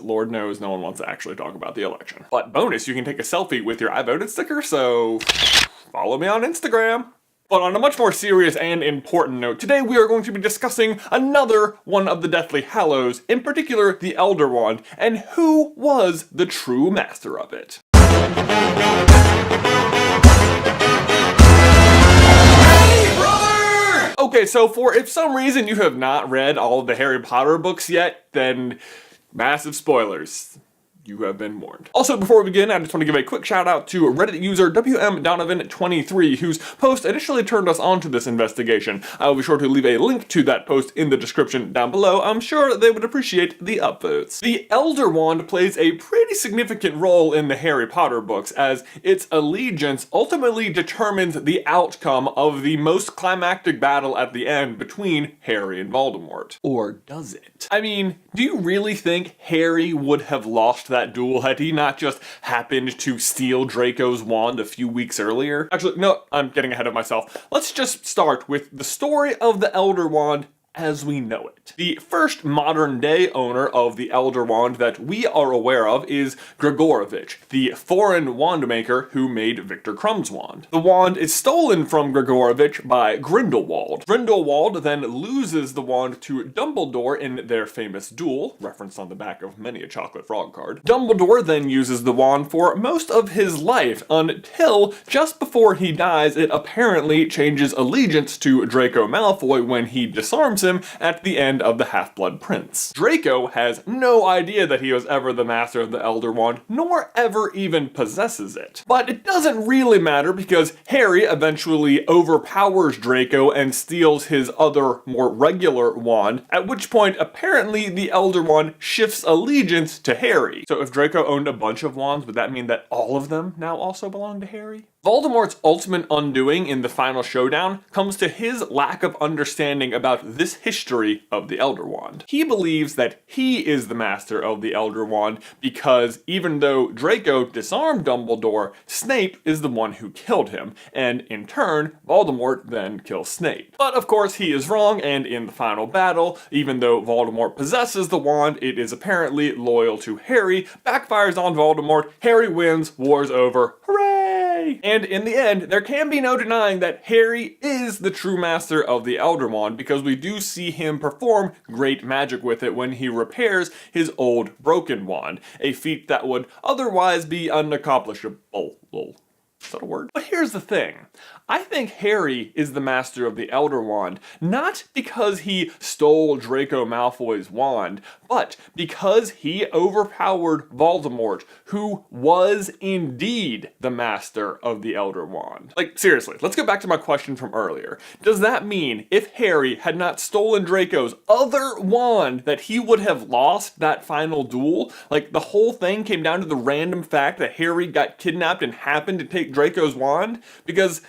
Lord knows no one wants to actually talk about the election. But bonus, you can take a selfie with your I voted sticker, so follow me on Instagram. But on a much more serious and important note, today we are going to be discussing another one of the Deathly Hallows, in particular the Elder Wand, and who was the true master of it. Okay, so for if some reason you have not read all of the Harry Potter books yet, then massive spoilers. You have been warned. Also, before we begin, I just want to give a quick shout out to Reddit user WMDonovan23, whose post initially turned us onto this investigation. I will be sure to leave a link to that post in the description down below. I'm sure they would appreciate the upvotes. The Elder Wand plays a pretty significant role in the Harry Potter books, as its allegiance ultimately determines the outcome of the most climactic battle at the end between Harry and Voldemort. Or does it? I mean, do you really think Harry would have lost that duel had he not just happened to steal Draco's wand a few weeks earlier? Actually, no, I'm getting ahead of myself. Let's just start with the story of the Elder Wand as we know it. The first modern day owner of the Elder Wand that we are aware of is Grigorovich, the foreign wand maker who made Victor Crumb's wand. The wand is stolen from Grigorovich by Grindelwald. Grindelwald then loses the wand to Dumbledore in their famous duel, referenced on the back of many a chocolate frog card. Dumbledore then uses the wand for most of his life until just before he dies it apparently changes allegiance to Draco Malfoy when he disarms him at the end of the Half-Blood Prince. Draco has no idea that he was ever the master of the Elder Wand, nor ever even possesses it. But it doesn't really matter because Harry eventually overpowers Draco and steals his other, more regular wand, at which point apparently the Elder Wand shifts allegiance to Harry. So if Draco owned a bunch of wands, would that mean that all of them now also belong to Harry? Voldemort's ultimate undoing in the final showdown comes to his lack of understanding about this history of the Elder Wand. He believes that he is the master of the Elder Wand because even though Draco disarmed Dumbledore, Snape is the one who killed him, and in turn, Voldemort then kills Snape. But of course he is wrong, and in the final battle, even though Voldemort possesses the wand, it is apparently loyal to Harry, backfires on Voldemort, Harry wins, war's over, hooray! And in the end, there can be no denying that Harry is the true master of the Elder Wand because we do see him perform great magic with it when he repairs his old broken wand, a feat that would otherwise be unaccomplishable. Is that a word? But here's the thing. I think Harry is the master of the Elder Wand, not because he stole Draco Malfoy's wand, but because he overpowered Voldemort, who was indeed the master of the Elder Wand. Like, seriously, let's go back to my question from earlier. Does that mean if Harry had not stolen Draco's other wand that he would have lost that final duel? Like, the whole thing came down to the random fact that Harry got kidnapped and happened to take Draco's wand? Because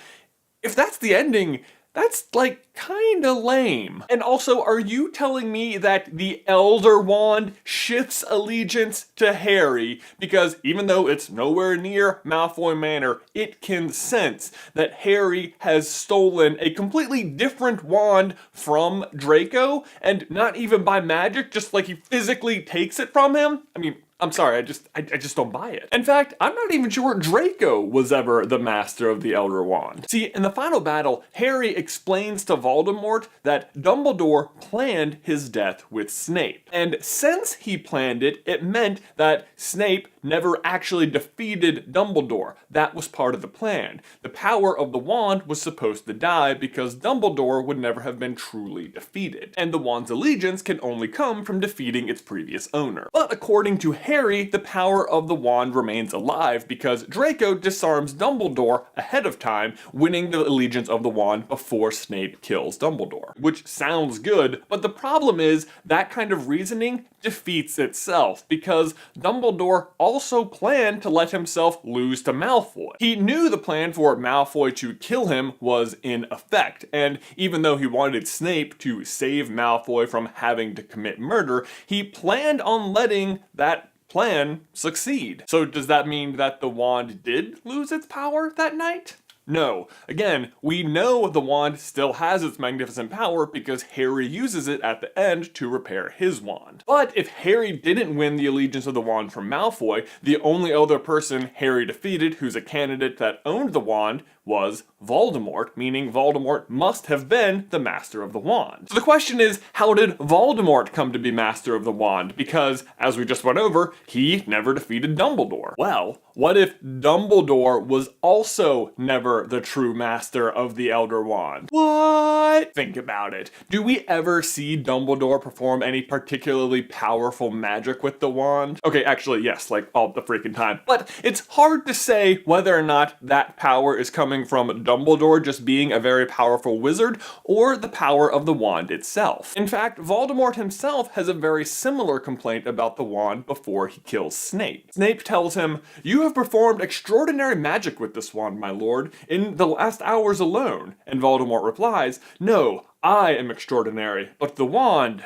if that's the ending, that's like kinda lame. And also, are you telling me that the Elder Wand shifts allegiance to Harry because even though it's nowhere near Malfoy Manor, it can sense that Harry has stolen a completely different wand from Draco, and not even by magic, just like he physically takes it from him? I mean, I'm sorry, I just don't buy it. In fact, I'm not even sure Draco was ever the master of the Elder Wand. See, in the final battle, Harry explains to Voldemort that Dumbledore planned his death with Snape. And since he planned it, it meant that Snape never actually defeated Dumbledore. That was part of the plan. The power of the wand was supposed to die because Dumbledore would never have been truly defeated. And the wand's allegiance can only come from defeating its previous owner. But according to Harry, the power of the wand remains alive because Draco disarms Dumbledore ahead of time, winning the allegiance of the wand before Snape kills Dumbledore. Which sounds good, but the problem is that kind of reasoning defeats itself because Dumbledore also planned to let himself lose to Malfoy. He knew the plan for Malfoy to kill him was in effect, and even though he wanted Snape to save Malfoy from having to commit murder, he planned on letting that plan succeed. So does that mean that the wand did lose its power that night? No. Again, we know the wand still has its magnificent power because Harry uses it at the end to repair his wand. But if Harry didn't win the allegiance of the wand from Malfoy, the only other person Harry defeated who's a candidate that owned the wand was Voldemort, meaning Voldemort must have been the Master of the Wand. So the question is, how did Voldemort come to be Master of the Wand? Because, as we just went over, he never defeated Dumbledore. Well, what if Dumbledore was also never the true Master of the Elder Wand? What? Think about it. Do we ever see Dumbledore perform any particularly powerful magic with the wand? Okay, actually, yes, like all the freaking time. But it's hard to say whether or not that power is coming from Dumbledore just being a very powerful wizard, or the power of the wand itself. In fact, Voldemort himself has a very similar complaint about the wand before he kills Snape. Snape tells him, "You have performed extraordinary magic with this wand, my lord, in the last hours alone." And Voldemort replies, "No, I am extraordinary, but the wand,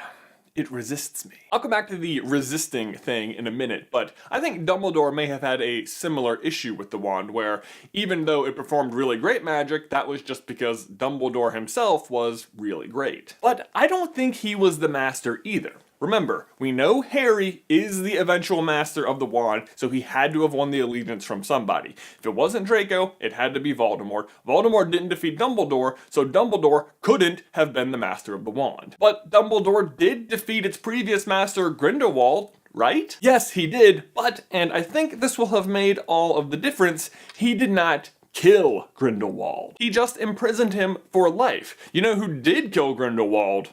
it resists me." I'll come back to the resisting thing in a minute, but I think Dumbledore may have had a similar issue with the wand, where even though it performed really great magic, that was just because Dumbledore himself was really great. But I don't think he was the master either. Remember, we know Harry is the eventual master of the wand, so he had to have won the allegiance from somebody. If it wasn't Draco, it had to be Voldemort. Voldemort didn't defeat Dumbledore, so Dumbledore couldn't have been the master of the wand. But Dumbledore did defeat its previous master, Grindelwald, right? Yes, he did, but, and I think this will have made all of the difference, he did not kill Grindelwald. He just imprisoned him for life. You know who did kill Grindelwald?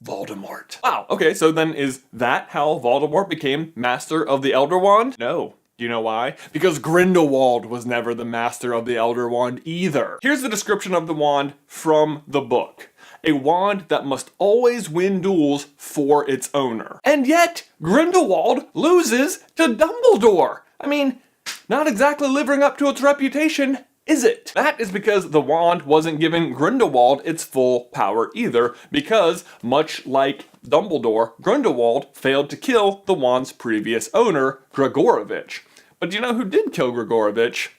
Voldemort. Wow, okay, so then is that how Voldemort became Master of the Elder Wand? No. Do you know why? Because Grindelwald was never the Master of the Elder Wand either. Here's the description of the wand from the book. A wand that must always win duels for its owner. And yet, Grindelwald loses to Dumbledore. I mean, not exactly living up to its reputation, is it? That is because the wand wasn't giving Grindelwald its full power either, because much like Dumbledore, Grindelwald failed to kill the wand's previous owner, Gregorovitch. But do you know who did kill Gregorovitch?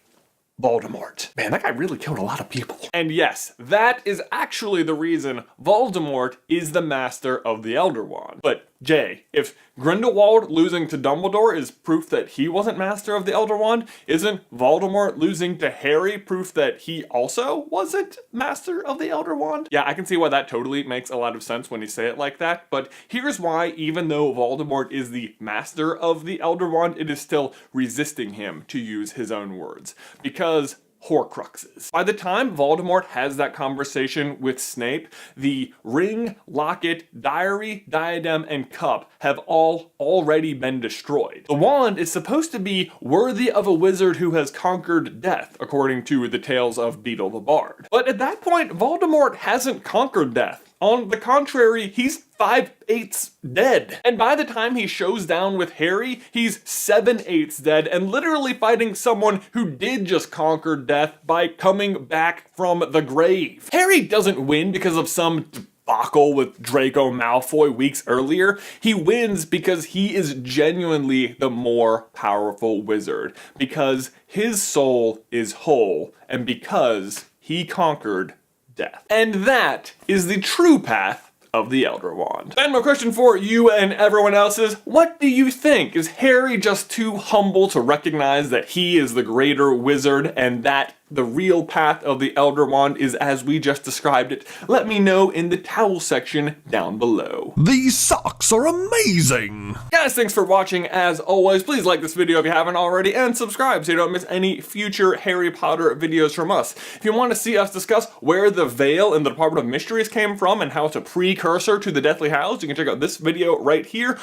Voldemort. Man, that guy really killed a lot of people. And yes, that is actually the reason Voldemort is the master of the Elder Wand. But Jay, if Grindelwald losing to Dumbledore is proof that he wasn't master of the Elder Wand, isn't Voldemort losing to Harry proof that he also wasn't master of the Elder Wand? Yeah, I can see why that totally makes a lot of sense when you say it like that, but here's why, even though Voldemort is the master of the Elder Wand, it is still resisting him, to use his own words. Because Horcruxes. By the time Voldemort has that conversation with Snape, the ring, locket, diary, diadem, and cup have all already been destroyed. The wand is supposed to be worthy of a wizard who has conquered death, according to the tales of Beedle the Bard. But at that point, Voldemort hasn't conquered death. On the contrary, he's 5/8 dead. And by the time he shows down with Harry, he's 7/8 dead and literally fighting someone who did just conquer death by coming back from the grave. Harry doesn't win because of some debacle with Draco Malfoy weeks earlier. He wins because he is genuinely the more powerful wizard, because his soul is whole, and because he conquered death. And that is the true path of the Elder Wand. And my question for you and everyone else is, what do you think? Is Harry just too humble to recognize that he is the greater wizard and that the real path of the Elder Wand is as we just described it? Let me know in the towel section down below. These socks are amazing! Guys, thanks for watching. As always, please like this video if you haven't already, and subscribe so you don't miss any future Harry Potter videos from us. If you want to see us discuss where the veil in the Department of Mysteries came from and how it's a precursor to the Deathly Hallows, you can check out this video right here.